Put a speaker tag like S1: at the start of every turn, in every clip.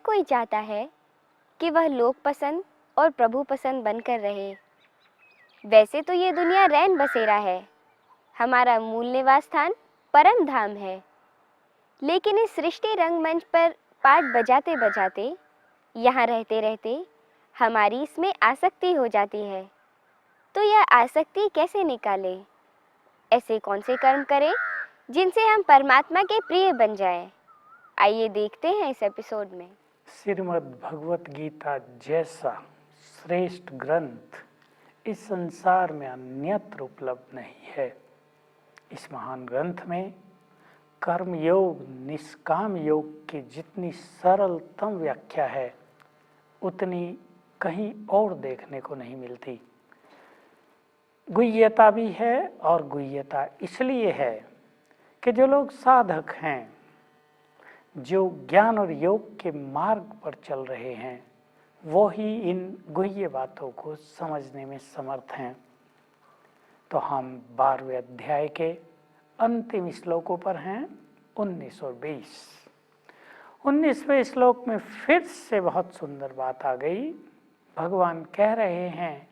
S1: कोई चाहता है कि वह लोक पसंद और प्रभु पसंद बनकर रहे। वैसे तो ये दुनिया रैन बसेरा है, हमारा मूल निवास स्थान परम धाम है। लेकिन इस सृष्टि रंगमंच पर पाठ बजाते बजाते, यहाँ रहते रहते हमारी इसमें आसक्ति हो जाती है। तो यह आसक्ति कैसे निकालें? ऐसे कौन से कर्म करें जिनसे हम परमात्मा के प्रिय बन जाएं? आइए देखते हैं इस एपिसोड में।
S2: श्रीमद् भगवत गीता जैसा श्रेष्ठ ग्रंथ इस संसार में अन्यत्र उपलब्ध नहीं है। इस महान ग्रंथ में कर्म योग, निष्काम योग की जितनी सरलतम व्याख्या है उतनी कहीं और देखने को नहीं मिलती। गुह्यता भी है, और गुह्यता इसलिए है कि जो लोग साधक हैं, जो ज्ञान और योग के मार्ग पर चल रहे हैं, वो ही इन गुह्य बातों को समझने में समर्थ हैं। तो हम 12वें अध्याय के अंतिम श्लोकों पर हैं, 19 और 20। 19वें श्लोक में फिर से बहुत सुंदर बात आ गई। भगवान कह रहे हैं,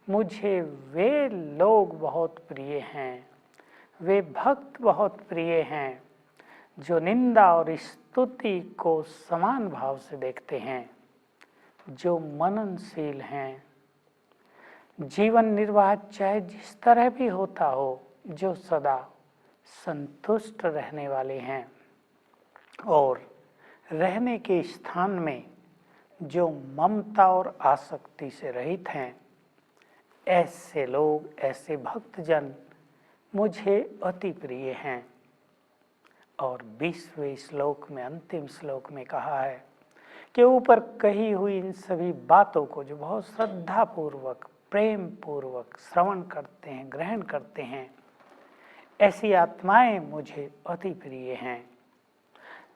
S2: मुझे वे लोग बहुत प्रिय हैं, वे भक्त बहुत प्रिय हैं जो निंदा और स्तुति को समान भाव से देखते हैं, जो मननशील हैं। जीवन निर्वाह चाहे जिस तरह भी होता हो, जो सदा संतुष्ट रहने वाले हैं और रहने के स्थान में जो ममता और आसक्ति से रहित हैं। ऐसे लोग, ऐसे भक्तजन मुझे अति प्रिय हैं। और 20वें श्लोक में, अंतिम श्लोक में कहा है कि ऊपर कही हुई इन सभी बातों को जो बहुत श्रद्धा पूर्वक, प्रेम पूर्वक श्रवण करते हैं, ग्रहण करते हैं, ऐसी आत्माएं मुझे अति प्रिय हैं।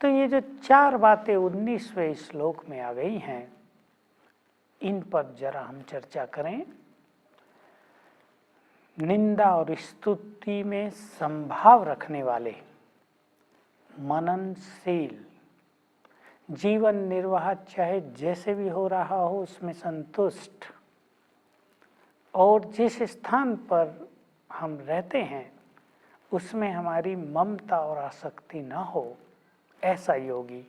S2: तो ये जो 4 बातें 19वें श्लोक में आ गई हैं, इन पर जरा हम चर्चा करें। निंदा और स्तुति में संभाव रखने वाले, मननशील, जीवन निर्वाह चाहे जैसे भी हो रहा हो उसमें संतुष्ट, और जिस स्थान पर हम रहते हैं उसमें हमारी ममता और आसक्ति न हो, ऐसा योगी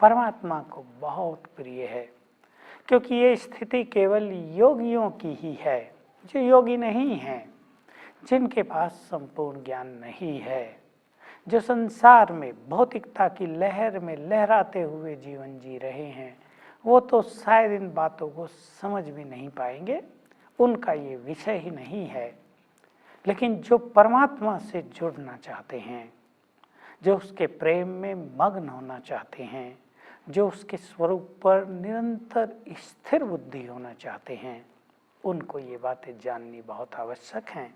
S2: परमात्मा को बहुत प्रिय है। क्योंकि ये स्थिति केवल योगियों की ही है। जो योगी नहीं हैं, जिनके पास संपूर्ण ज्ञान नहीं है, जो संसार में भौतिकता की लहर में लहराते हुए जीवन जी रहे हैं, वो तो शायद इन बातों को समझ भी नहीं पाएंगे, उनका ये विषय ही नहीं है। लेकिन जो परमात्मा से जुड़ना चाहते हैं, जो उसके प्रेम में मग्न होना चाहते हैं, जो उसके स्वरूप पर निरंतर स्थिर बुद्धि होना चाहते हैं, उनको ये बातें जाननी बहुत आवश्यक हैं।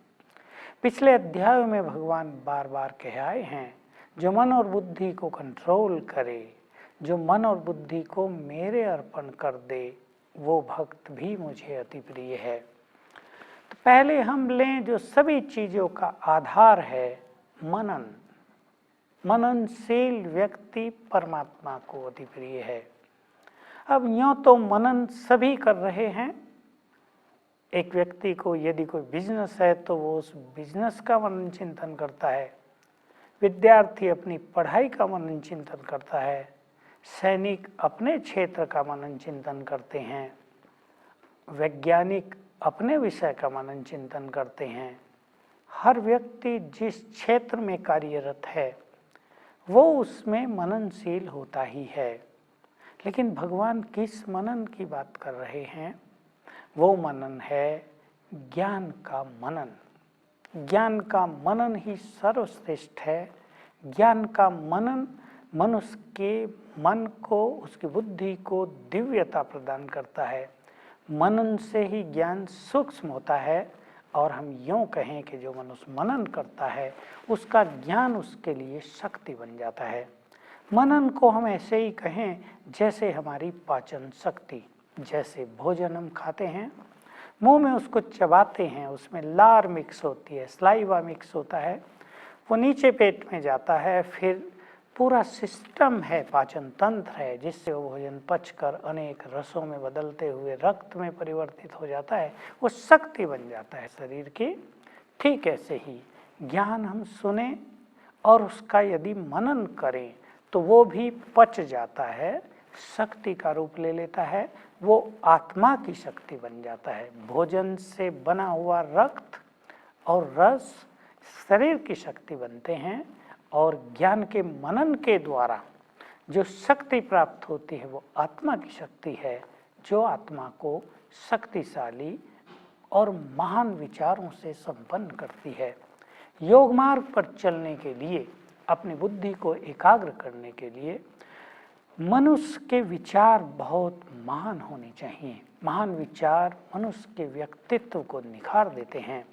S2: पिछले अध्यायों में भगवान बार बार कह आए हैं, जो मन और बुद्धि को कंट्रोल करे, जो मन और बुद्धि को मेरे अर्पण कर दे, वो भक्त भी मुझे अति प्रिय है। तो पहले हम लें जो सभी चीज़ों का आधार है, मनन। मननशील व्यक्ति परमात्मा को अति प्रिय है। अब यूँ तो मनन सभी कर रहे हैं। एक व्यक्ति को यदि कोई बिजनेस है तो वो उस बिजनेस का मनन चिंतन करता है, विद्यार्थी अपनी पढ़ाई का मनन चिंतन करता है, सैनिक अपने क्षेत्र का मनन चिंतन करते हैं, वैज्ञानिक अपने विषय का मनन चिंतन करते हैं। हर व्यक्ति जिस क्षेत्र में कार्यरत है वो उसमें मननशील होता ही है। लेकिन भगवान किस मनन की बात कर रहे हैं? वो मनन है ज्ञान का मनन। ज्ञान का मनन ही सर्वश्रेष्ठ है। ज्ञान का मनन मनुष्य के मन को, उसकी बुद्धि को दिव्यता प्रदान करता है। मनन से ही ज्ञान सूक्ष्म होता है, और हम यूँ कहें कि जो मनुष्य मनन करता है उसका ज्ञान उसके लिए शक्ति बन जाता है। मनन को हम ऐसे ही कहें जैसे हमारी पाचन शक्ति, जैसे भोजन हम खाते हैं, मुंह में उसको चबाते हैं, उसमें लार मिक्स होती है, स्लाइवा मिक्स होता है, वो नीचे पेट में जाता है, फिर पूरा सिस्टम है, पाचन तंत्र है, जिससे वो भोजन पचकर अनेक रसों में बदलते हुए रक्त में परिवर्तित हो जाता है, वो शक्ति बन जाता है शरीर की। ठीक ऐसे ही ज्ञान हम सुने और उसका यदि मनन करें तो वो भी पच जाता है, शक्ति का रूप ले लेता है, वो आत्मा की शक्ति बन जाता है। भोजन से बना हुआ रक्त और रस शरीर की शक्ति बनते हैं और ज्ञान के मनन के द्वारा जो शक्ति प्राप्त होती है वो आत्मा की शक्ति है, जो आत्मा को शक्तिशाली और महान विचारों से संपन्न करती है। योग मार्ग पर चलने के लिए, अपनी बुद्धि को एकाग्र करने के लिए मनुष्य के विचार बहुत महान होने चाहिए। महान विचार मनुष्य के व्यक्तित्व को निखार देते हैं।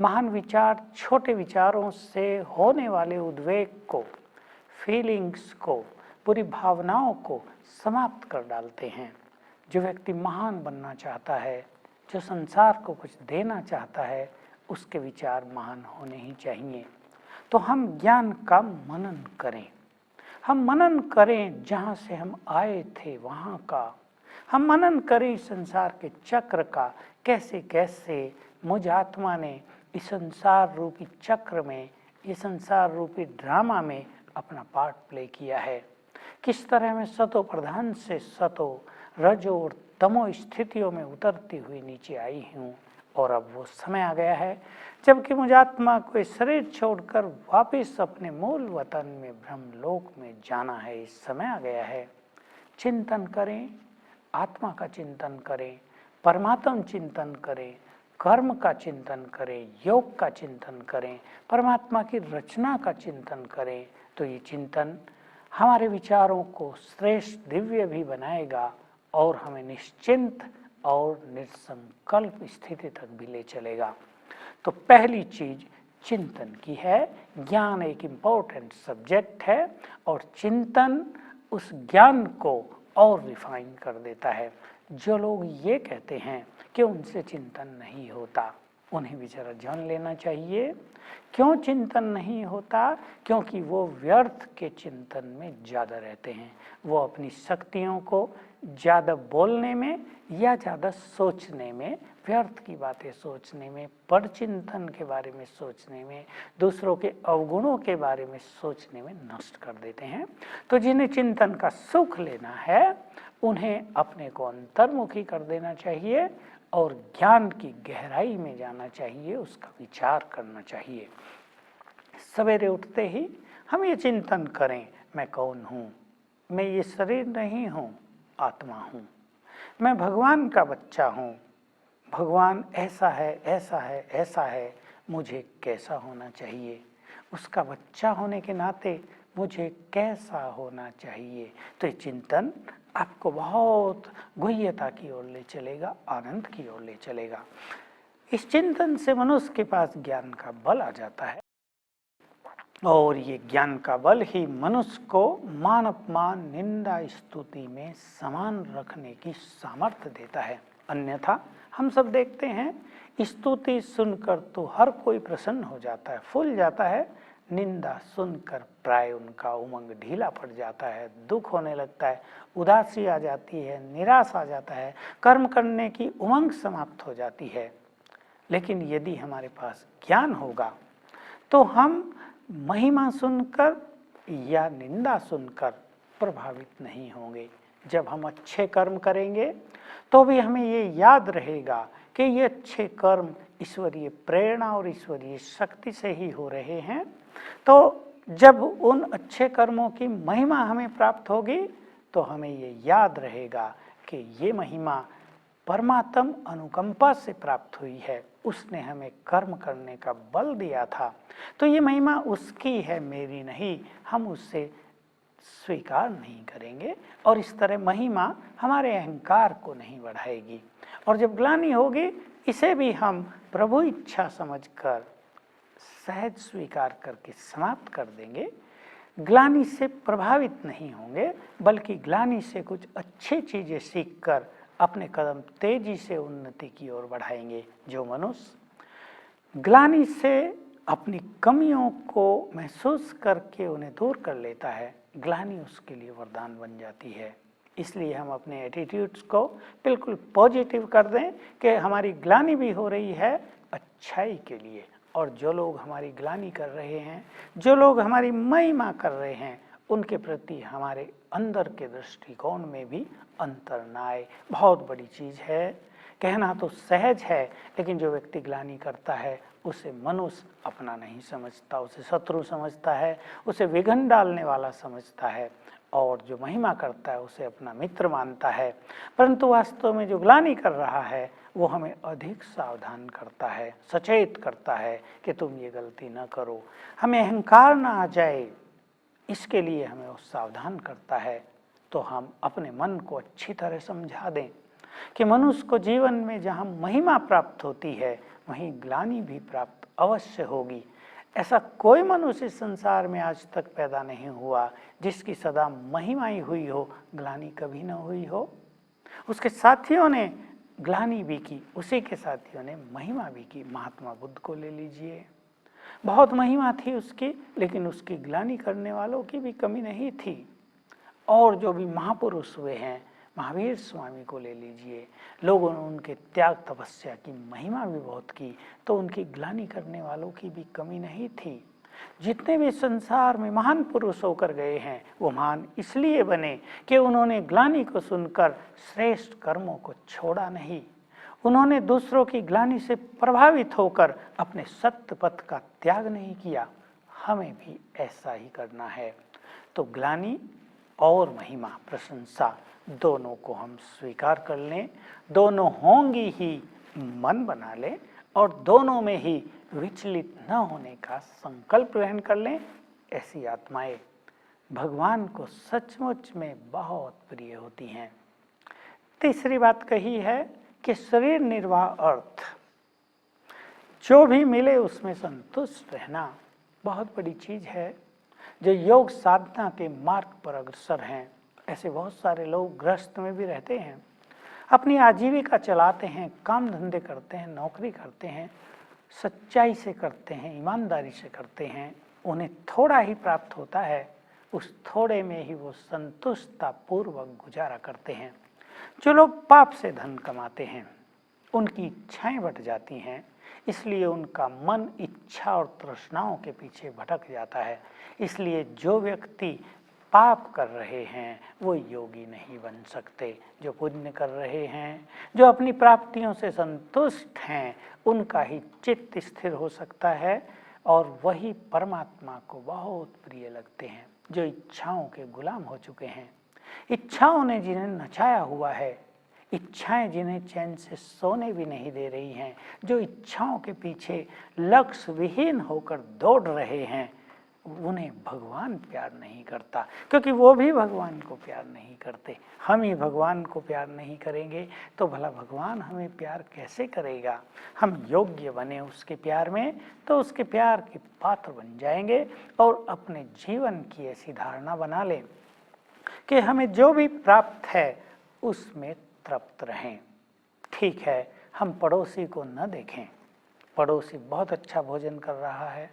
S2: महान विचार छोटे विचारों से होने वाले उद्वेग को, फीलिंग्स को, पूरी भावनाओं को समाप्त कर डालते हैं। जो व्यक्ति महान बनना चाहता है, जो संसार को कुछ देना चाहता है, उसके विचार महान होने ही चाहिए। तो हम ज्ञान का मनन करें, हम मनन करें जहाँ से हम आए थे वहाँ का, हम मनन करें संसार के चक्र का, कैसे कैसे मुझ आत्मा ने इस संसार रूपी चक्र में, ये संसार रूपी ड्रामा में अपना पार्ट प्ले किया है। किस तरह मैं सतो प्रधान से सतो, रजो और तमो स्थितियों में उतरती हुई नीचे आई हूँ, और अब वो समय आ गया है जबकि मुझ आत्मा को शरीर छोड़कर वापस अपने मूल वतन में ब्रह्मलोक में जाना है। इस समय आ गया है। चिंतन करें, आत्मा का चिंतन करें, परमात्म चिंतन करें, कर्म का चिंतन करें, योग का चिंतन करें, परमात्मा की रचना का चिंतन करें। तो ये चिंतन हमारे विचारों को श्रेष्ठ दिव्य भी बनाएगा और हमें निश्चिंत और निसंकल्प स्थिति तक भी ले चलेगा। तो पहली चीज चिंतन की है। ज्ञान एक इम्पोर्टेंट सब्जेक्ट है और चिंतन उस ज्ञान को और रिफाइन कर देता है। जो लोग ये कहते हैं कि उनसे चिंतन नहीं होता, उन्हें भी जरा जान लेना चाहिए क्यों चिंतन नहीं होता। क्योंकि वो व्यर्थ के चिंतन में ज़्यादा रहते हैं। वो अपनी शक्तियों को ज़्यादा बोलने में या ज़्यादा सोचने में, व्यर्थ की बातें सोचने में, परचिंतन के बारे में सोचने में, दूसरों के अवगुणों के बारे में सोचने में नष्ट कर देते हैं। तो जिन्हें चिंतन का सुख लेना है उन्हें अपने को अंतर्मुखी कर देना चाहिए और ज्ञान की गहराई में जाना चाहिए, उसका विचार करना चाहिए। सवेरे उठते ही हम ये चिंतन करें, मैं कौन हूँ, मैं ये शरीर नहीं हूँ, आत्मा हूँ, मैं भगवान का बच्चा हूँ, भगवान ऐसा है, ऐसा है, ऐसा है, मुझे कैसा होना चाहिए, उसका बच्चा होने के नाते मुझे कैसा होना चाहिए। तो ये चिंतन आपको बहुत गुह्यता की ओर ले चलेगा, आनंद की ओर ले चलेगा। इस चिंतन से मनुष्य के पास ज्ञान का बल आ जाता है और ये ज्ञान का बल ही मनुष्य को मान अपमान, निंदा, स्तुति में समान रखने की सामर्थ्य देता है। अन्यथा हम सब देखते हैं स्तुति सुनकर तो हर कोई प्रसन्न हो जाता है, फूल जाता है। निंदा सुनकर प्राय उनका उमंग ढीला पड़ जाता है, दुख होने लगता है, उदासी आ जाती है, निराश आ जाता है, कर्म करने की उमंग समाप्त हो जाती है। लेकिन यदि हमारे पास ज्ञान होगा तो हम महिमा सुनकर या निंदा सुनकर प्रभावित नहीं होंगे। जब हम अच्छे कर्म करेंगे तो भी हमें ये याद रहेगा कि ये अच्छे कर्म ईश्वरीय प्रेरणा और ईश्वरीय शक्ति से ही हो रहे हैं। तो जब उन अच्छे कर्मों की महिमा हमें प्राप्त होगी तो हमें ये याद रहेगा कि ये महिमा परमात्म अनुकंपा से प्राप्त हुई है, उसने हमें कर्म करने का बल दिया था। तो ये महिमा उसकी है, मेरी नहीं। हम उससे स्वीकार नहीं करेंगे और इस तरह महिमा हमारे अहंकार को नहीं बढ़ाएगी। और जब ग्लानि होगी इसे भी हम प्रभु इच्छा समझकर सहज स्वीकार करके समाप्त कर देंगे। ग्लानि से प्रभावित नहीं होंगे बल्कि ग्लानि से कुछ अच्छी चीज़ें सीखकर अपने कदम तेजी से उन्नति की ओर बढ़ाएंगे। जो मनुष्य ग्लानि से अपनी कमियों को महसूस करके उन्हें दूर कर लेता है ग्लानि उसके लिए वरदान बन जाती है। इसलिए हम अपने एटीट्यूड्स को बिल्कुल पॉजिटिव कर दें कि हमारी ग्लानि भी हो रही है अच्छाई के लिए, और जो लोग हमारी ग्लानि कर रहे हैं, जो लोग हमारी महिमा कर रहे हैं, उनके प्रति हमारे अंदर के दृष्टिकोण में भी अंतर न आए। बहुत बड़ी चीज़ है। कहना तो सहज है, लेकिन जो व्यक्ति ग्लानि करता है उसे मनुष्य अपना नहीं समझता, उसे शत्रु समझता है, उसे विघन डालने वाला समझता है, और जो महिमा करता है उसे अपना मित्र मानता है। परंतु वास्तव में जो ग्लानि कर रहा है वो हमें अधिक सावधान करता है, सचेत करता है कि तुम ये गलती न करो, हमें अहंकार ना आ जाए, इसके लिए हमें वो सावधान करता है। तो हम अपने मन को अच्छी तरह समझा दें कि मनुष्य को जीवन में जहाँ महिमा प्राप्त होती है वहीं ग्लानि भी प्राप्त अवश्य होगी। ऐसा कोई मनुष्य इस संसार में आज तक पैदा नहीं हुआ जिसकी सदा महिमा ही हुई हो, ग्लानि कभी न हुई हो। उसके साथियों ने ग्लानि भी की, उसी के साथियों ने महिमा भी की। महात्मा बुद्ध को ले लीजिए, बहुत महिमा थी उसकी, लेकिन उसकी ग्लानि करने वालों की भी कमी नहीं थी। और जो भी महापुरुष हुए हैं, महावीर स्वामी को ले लीजिए, लोगों ने उनके त्याग तपस्या की महिमा भी बहुत की, तो उनकी ग्लानि करने वालों की भी कमी नहीं थी। जितने भी संसार में महान पुरुष होकर गए हैं वो महान इसलिए बने कि उन्होंने ग्लानि को सुनकर श्रेष्ठ कर्मों को छोड़ा नहीं, उन्होंने दूसरों की ग्लानि से प्रभावित होकर अपने सत्य पथ का त्याग नहीं किया। हमें भी ऐसा ही करना है। तो ग्लानि और महिमा, प्रशंसा दोनों को हम स्वीकार कर लें, दोनों होंगी ही मन बना लें, और दोनों में ही विचलित न होने का संकल्प ग्रहण कर लें। ऐसी आत्माएं भगवान को सचमुच में बहुत प्रिय होती हैं। तीसरी बात कही है कि शरीर निर्वाह अर्थ, जो भी मिले उसमें संतुष्ट रहना बहुत बड़ी चीज है। जो योग साधना के मार्ग पर अग्रसर हैं, ऐसे बहुत सारे लोग गृहस्थ में भी रहते हैं, अपनी आजीविका चलाते हैं, काम धंधे करते हैं, नौकरी करते हैं, सच्चाई से करते हैं, ईमानदारी से करते हैं, उन्हें थोड़ा ही प्राप्त होता है, उस थोड़े में ही वो संतुष्टता पूर्वक गुजारा करते हैं। जो लोग पाप से धन कमाते हैं उनकी इच्छाएं बढ़ जाती हैं, इसलिए उनका मन इच्छा और तृष्णाओं के पीछे भटक जाता है। इसलिए जो व्यक्ति पाप कर रहे हैं वो योगी नहीं बन सकते। जो पुण्य कर रहे हैं, जो अपनी प्राप्तियों से संतुष्ट हैं, उनका ही चित्त स्थिर हो सकता है और वही परमात्मा को बहुत प्रिय लगते हैं। जो इच्छाओं के गुलाम हो चुके हैं, इच्छाओं ने जिन्हें नचाया हुआ है, इच्छाएं जिन्हें चैन से सोने भी नहीं दे रही हैं, जो इच्छाओं के पीछे लक्ष्य विहीन होकर दौड़ रहे हैं, उन्हें भगवान प्यार नहीं करता, क्योंकि वो भी भगवान को प्यार नहीं करते। हम ही भगवान को प्यार नहीं करेंगे तो भला भगवान हमें प्यार कैसे करेगा। हम योग्य बने उसके प्यार में तो उसके प्यार के पात्र बन जाएंगे और अपने जीवन की ऐसी धारणा बना लें कि हमें जो भी प्राप्त है उसमें तृप्त रहें। ठीक है, हम पड़ोसी को न देखें, पड़ोसी बहुत अच्छा भोजन कर रहा है,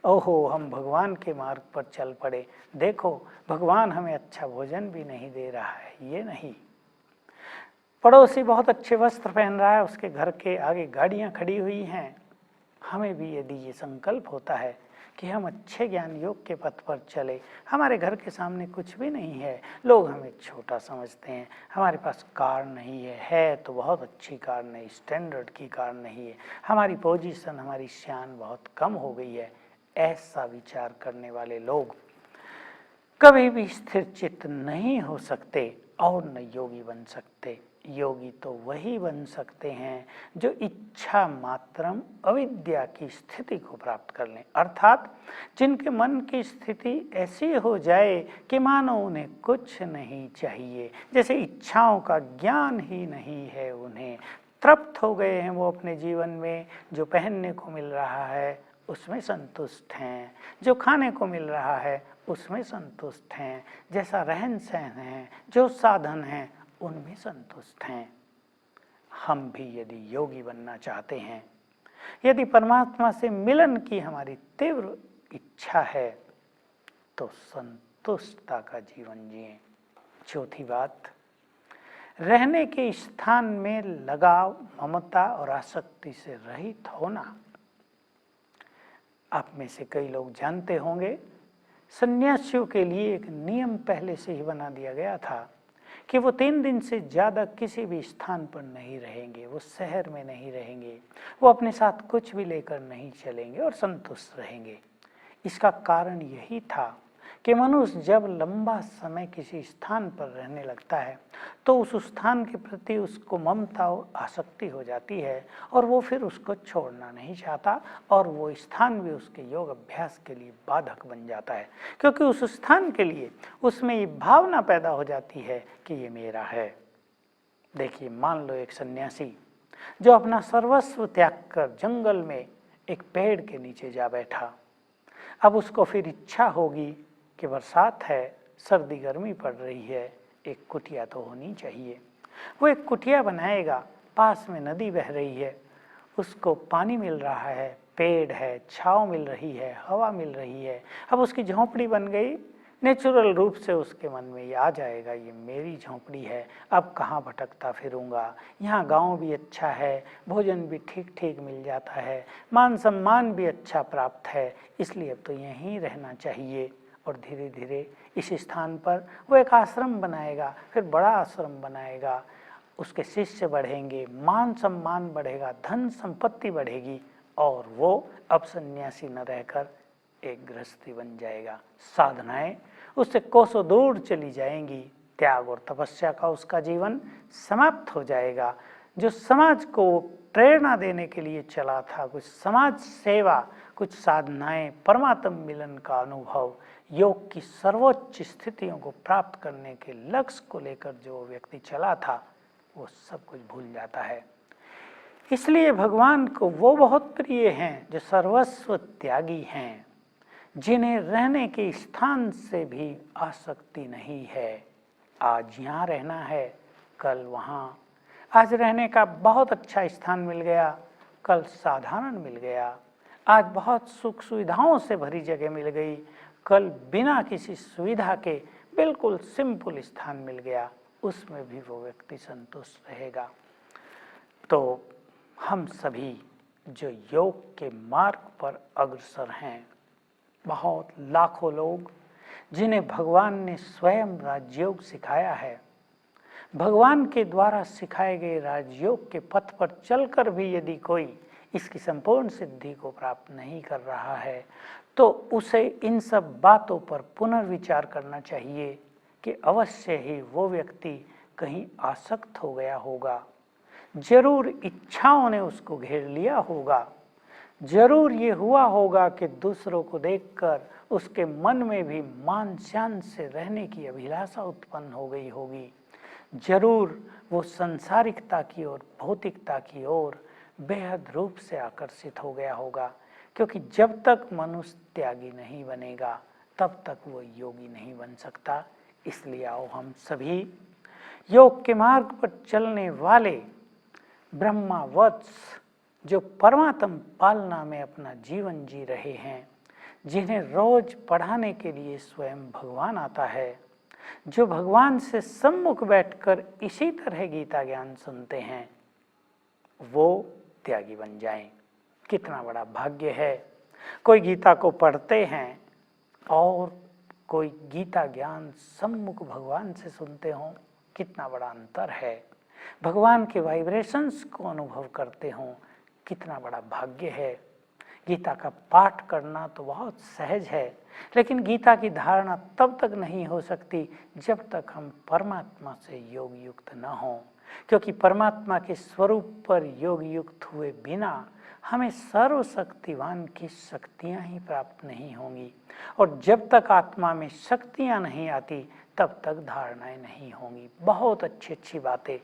S2: ओहो हम भगवान के मार्ग पर चल पड़े, देखो भगवान हमें अच्छा भोजन भी नहीं दे रहा है, ये नहीं। पड़ोसी बहुत अच्छे वस्त्र पहन रहा है, उसके घर के आगे गाड़ियां खड़ी हुई हैं, हमें भी यदि ये संकल्प होता है कि हम अच्छे ज्ञान योग के पथ पर चले, हमारे घर के सामने कुछ भी नहीं है, लोग हमें छोटा समझते हैं, हमारे पास कार नहीं है तो बहुत अच्छी कार नहीं, स्टैंडर्ड की कार नहीं है, हमारी पोजीशन, हमारी शान बहुत कम हो गई है, ऐसा विचार करने वाले लोग कभी भी स्थिर चित्त नहीं हो सकते और न योगी बन सकते। योगी तो वही बन सकते हैं जो इच्छा मात्रम अविद्या की स्थिति को प्राप्त कर लें, अर्थात जिनके मन की स्थिति ऐसी हो जाए कि मानो उन्हें कुछ नहीं चाहिए, जैसे इच्छाओं का ज्ञान ही नहीं है, उन्हें तृप्त हो गए हैं वो अपने जीवन में, जो पहनने को मिल रहा है उसमें संतुष्ट हैं, जो खाने को मिल रहा है उसमें संतुष्ट हैं, जैसा रहन सहन है, जो साधन हैं उनमें संतुष्ट हैं। हम भी यदि योगी बनना चाहते हैं, यदि परमात्मा से मिलन की हमारी तीव्र इच्छा है, तो संतुष्टता का जीवन जिएं। चौथी बात, रहने के स्थान में लगाव, ममता और आसक्ति से रहित होना। आप में से कई लोग जानते होंगे, सन्यासियों के लिए एक नियम पहले से ही बना दिया गया था कि वो 3 दिन से ज़्यादा किसी भी स्थान पर नहीं रहेंगे, वो शहर में नहीं रहेंगे, वो अपने साथ कुछ भी लेकर नहीं चलेंगे और संतुष्ट रहेंगे। इसका कारण यही था कि मनुष्य जब लंबा समय किसी स्थान पर रहने लगता है तो उस स्थान के प्रति उसको ममता और आसक्ति हो जाती है और वो फिर उसको छोड़ना नहीं चाहता और वो स्थान भी उसके योग अभ्यास के लिए बाधक बन जाता है, क्योंकि उस स्थान के लिए उसमें ये भावना पैदा हो जाती है कि ये मेरा है। देखिए, मान लो एक सन्यासी जो अपना सर्वस्व त्याग कर जंगल में एक पेड़ के नीचे जा बैठा। अब उसको फिर इच्छा होगी कि बरसात है, सर्दी गर्मी पड़ रही है, एक कुटिया तो होनी चाहिए। वो एक कुटिया बनाएगा, पास में नदी बह रही है, उसको पानी मिल रहा है, पेड़ है, छांव मिल रही है, हवा मिल रही है। अब उसकी झोंपड़ी बन गई। नेचुरल रूप से उसके मन में ये आ जाएगा, ये मेरी झोंपड़ी है, अब कहाँ भटकता फिरूंगा, यहाँ गांव भी अच्छा है, भोजन भी ठीक ठीक मिल जाता है, मान सम्मान भी अच्छा प्राप्त है, इसलिए अब तो यहीं रहना चाहिए। और धीरे धीरे इस स्थान पर वो एक आश्रम बनाएगा, फिर बड़ा आश्रम बनाएगा, उसके शिष्य बढ़ेंगे, मान सम्मान बढ़ेगा, धन संपत्ति बढ़ेगी और वो अब सन्यासी न रहकर एक गृहस्थी बन जाएगा। साधनाएं उससे कोसों दूर चली जाएंगी, त्याग और तपस्या का उसका जीवन समाप्त हो जाएगा। जो समाज को प्रेरणा देने के लिए चला था, कुछ समाज सेवा, कुछ साधनाएं, परमात्म मिलन का अनुभव, योग की सर्वोच्च स्थितियों को प्राप्त करने के लक्ष्य को लेकर जो व्यक्ति चला था, वो सब कुछ भूल जाता है। इसलिए भगवान को वो बहुत प्रिय हैं जो सर्वस्व त्यागी हैं, जिन्हें रहने के स्थान से भी आसक्ति नहीं है। आज यहाँ रहना है, कल वहाँ। आज रहने का बहुत अच्छा स्थान मिल गया, कल साधारण मिल गया। आज बहुत सुख सुविधाओं से भरी जगह मिल गई, कल बिना किसी सुविधा के बिल्कुल सिंपल स्थान मिल गया, उसमें भी वो व्यक्ति संतुष्ट रहेगा। तो हम सभी जो योग के मार्ग पर अग्रसर हैं, बहुत लाखों लोग जिन्हें भगवान ने स्वयं राजयोग सिखाया है, भगवान के द्वारा सिखाए गए राजयोग के पथ पर चलकर भी यदि कोई इसकी संपूर्ण सिद्धि को प्राप्त नहीं कर रहा है, तो उसे इन सब बातों पर पुनर्विचार करना चाहिए कि अवश्य ही वो व्यक्ति कहीं आसक्त हो गया होगा, जरूर इच्छाओं ने उसको घेर लिया होगा, जरूर ये हुआ होगा कि दूसरों को देखकर उसके मन में भी मान शान से रहने की अभिलाषा उत्पन्न हो गई होगी, जरूर वो संसारिकता की ओर, भौतिकता की ओर बेहद रूप से आकर्षित हो गया होगा, क्योंकि जब तक मनुष्य त्यागी नहीं बनेगा तब तक वो योगी नहीं बन सकता। इसलिए आओ हम सभी योग के मार्ग पर चलने वाले ब्रह्मावत्स जो परमात्म पालना में अपना जीवन जी रहे हैं, जिन्हें रोज पढ़ाने के लिए स्वयं भगवान आता है, जो भगवान से सम्मुख बैठकर इसी तरह गीता ज्ञान सुनते हैं, वो त्यागी बन जाएं। कितना बड़ा भाग्य है। कोई गीता को पढ़ते हैं और कोई गीता ज्ञान सम्मुख भगवान से सुनते हों, कितना बड़ा अंतर है। भगवान के वाइब्रेशंस को अनुभव करते हों, कितना बड़ा भाग्य है। गीता का पाठ करना तो बहुत सहज है, लेकिन गीता की धारणा तब तक नहीं हो सकती जब तक हम परमात्मा से योग युक्त न हों, क्योंकि परमात्मा के स्वरूप पर योग युक्त हुए बिना हमें सर्वशक्तिवान की शक्तियां ही प्राप्त नहीं होंगी, और जब तक आत्मा में शक्तियां नहीं आती तब तक धारणाएं नहीं होंगी। बहुत अच्छी अच्छी बातें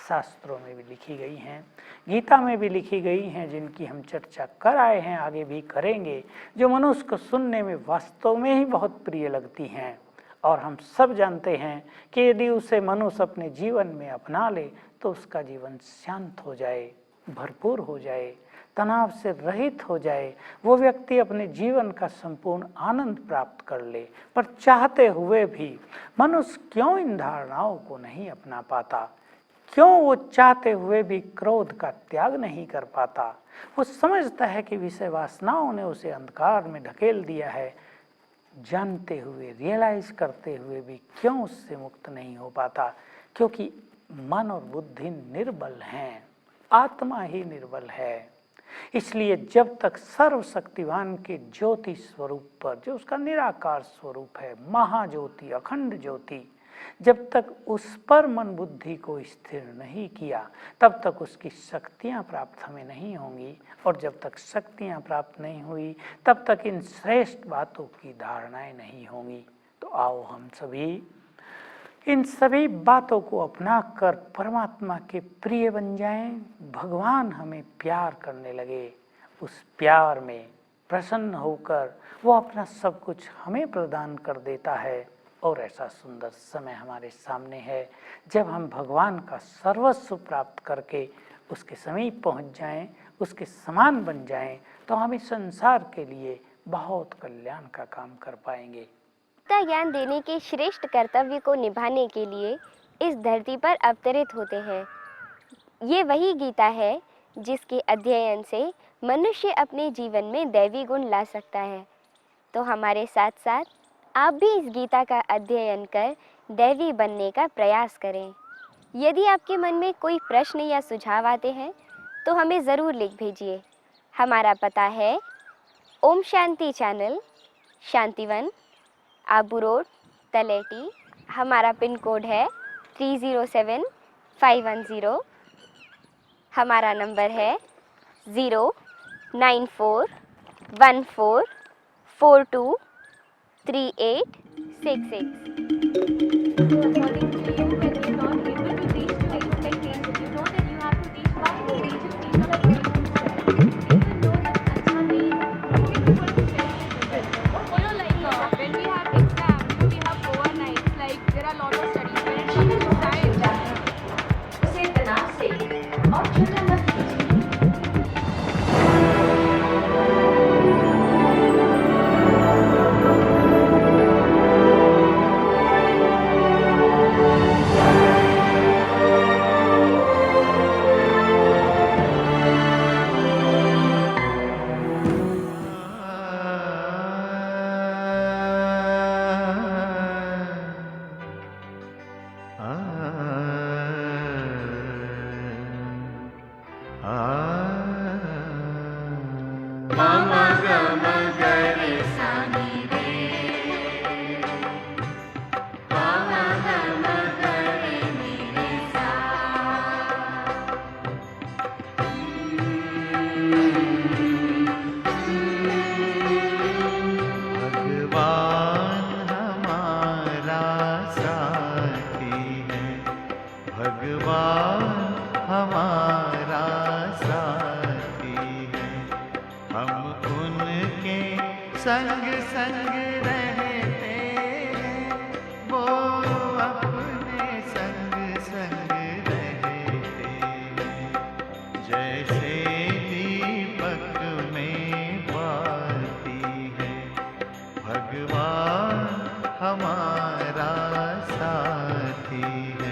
S2: शास्त्रों में भी लिखी गई हैं, गीता में भी लिखी गई हैं, जिनकी हम चर्चा कर आए हैं, आगे भी करेंगे, जो मनुष्य को सुनने में वास्तव में ही बहुत प्रिय लगती हैं। और हम सब जानते हैं कि यदि उसे मनुष्य अपने जीवन में अपना ले तो उसका जीवन शांत हो जाए, भरपूर हो जाए, तनाव से रहित हो जाए, वो व्यक्ति अपने जीवन का संपूर्ण आनंद प्राप्त कर ले। पर चाहते हुए भी मनुष्य क्यों इन धारणाओं को नहीं अपना पाता? क्यों वो चाहते हुए भी क्रोध का त्याग नहीं कर पाता? वो समझता है कि विषय वासनाओं ने उसे अंधकार में ढकेल दिया है, जानते हुए, रियलाइज करते हुए भी क्यों उससे मुक्त नहीं हो पाता? क्योंकि मन और बुद्धि निर्बल हैं, आत्मा ही निर्बल है। इसलिए जब तक सर्वशक्तिवान के ज्योति स्वरूप पर, जो उसका निराकार स्वरूप है, महाज्योति, अखंड ज्योति, जब तक उस पर मन बुद्धि को स्थिर नहीं किया, तब तक उसकी शक्तियां प्राप्त हमें नहीं होंगी। और जब तक शक्तियां प्राप्त नहीं हुई, तब तक इन श्रेष्ठ बातों की धारणाएं नहीं होंगी। तो आओ हम सभी इन सभी बातों को अपनाकर परमात्मा के प्रिय बन जाएं। भगवान हमें प्यार करने लगे, उस प्यार में प्रसन्न होकर वो अपना सब कुछ हमें प्रदान कर देता है। और ऐसा सुंदर समय हमारे सामने है जब हम भगवान का सर्वस्व प्राप्त करके उसके समीप पहुंच जाएं, उसके समान बन जाएं, तो हम इस संसार के लिए बहुत कल्याण का काम कर पाएंगे।
S1: गीता ज्ञान देने के श्रेष्ठ कर्तव्य को निभाने के लिए इस धरती पर अवतरित होते हैं। ये वही गीता है जिसके अध्ययन से मनुष्य अपने जीवन में दैवी गुण ला सकता है। तो हमारे साथ साथ आप भी इस गीता का अध्ययन कर दैवी बनने का प्रयास करें। यदि आपके मन में कोई प्रश्न या सुझाव आते हैं तो हमें ज़रूर लिख भेजिए। हमारा पता है ओम शांति चैनल, शांतिवन, आबू रोड, तलेटी। हमारा पिन कोड है 307510। हमारा नंबर है 09414423866।
S3: संग संग रहते हैं, वो अपने संग संग रहते हैं। जैसे दीपक में बाती है, भगवान हमारा साथी है।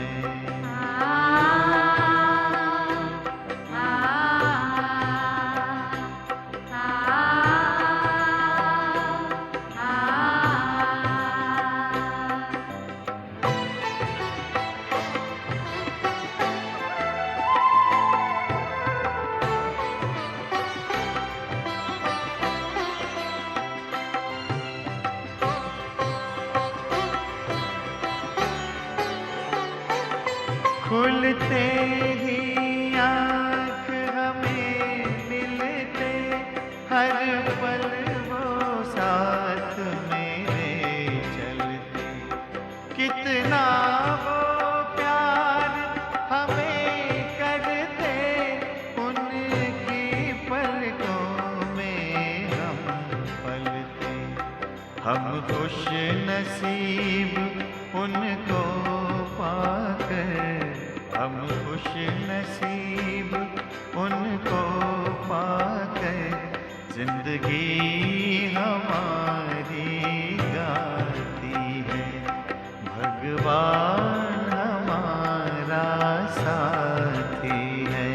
S3: खुलते ही आँख हमें मिलते, हर पल वो साथ मेरे चलते। कितना वो प्यार हमें करते, उनकी पलकों में हम पलते। हम खुश नसीब उनको पाकर हम खुश नसीब उनको पाकर, जिंदगी हमारी गाती है। भगवान हमारा साथी है।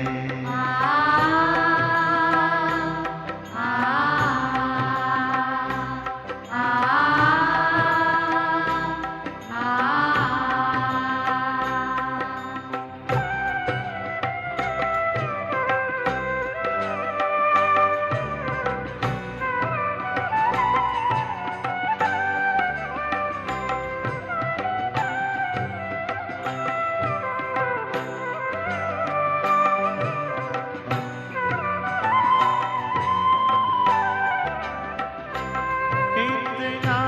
S3: इतना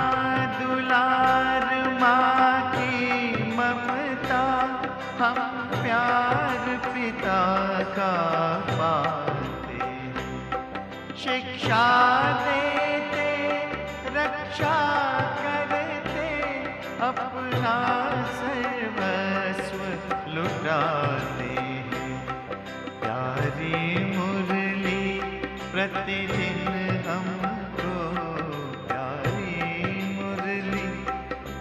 S3: दुलार माँ की ममता, हम प्यार पिता का पाते हैं। शिक्षा देते, रक्षा करते, अपना सर्वस्व लुटाते हैं। प्यारी मुरली प्रतिदिन हमको,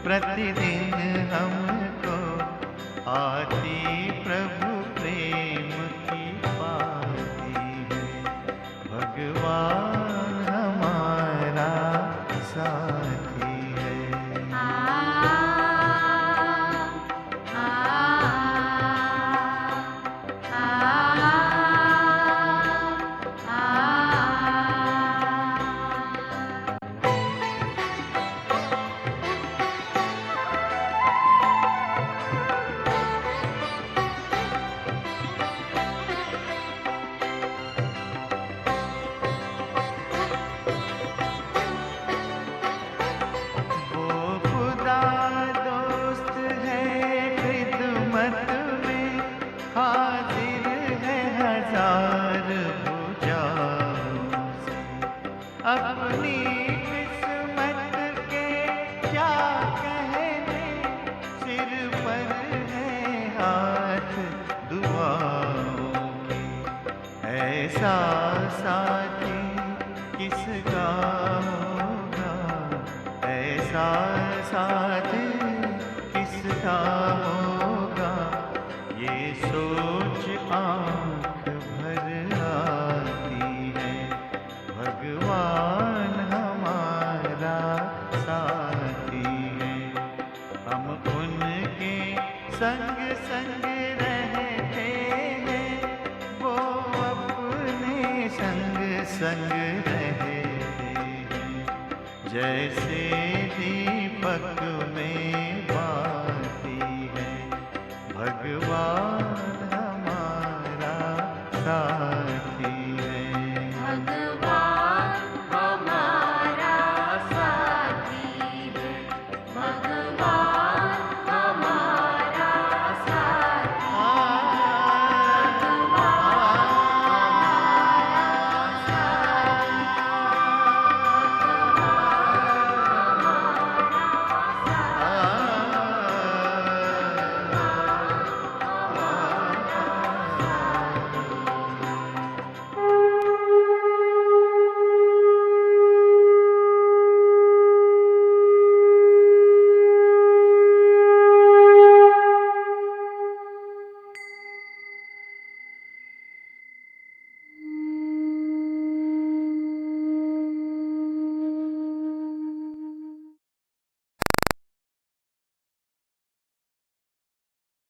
S3: प्रतिदिन हमको आती प्रभु प्रेम की पाती है। भगवान हमारा साथी है। हाजिर है हजार भुजाओं से, अपनी किस्मत के क्या कहने, सिर पर है हाथ दुआओं के। ऐसा साथी किसका होगा, ऐसा साथी किसका होगा, ये सोच आँख भर आती है। भगवान हमारा साथी है। हम उनके संग संग रहते हैं, वो अपने संग संग रहते हैं। जैसे दीपक में बाती है भगवान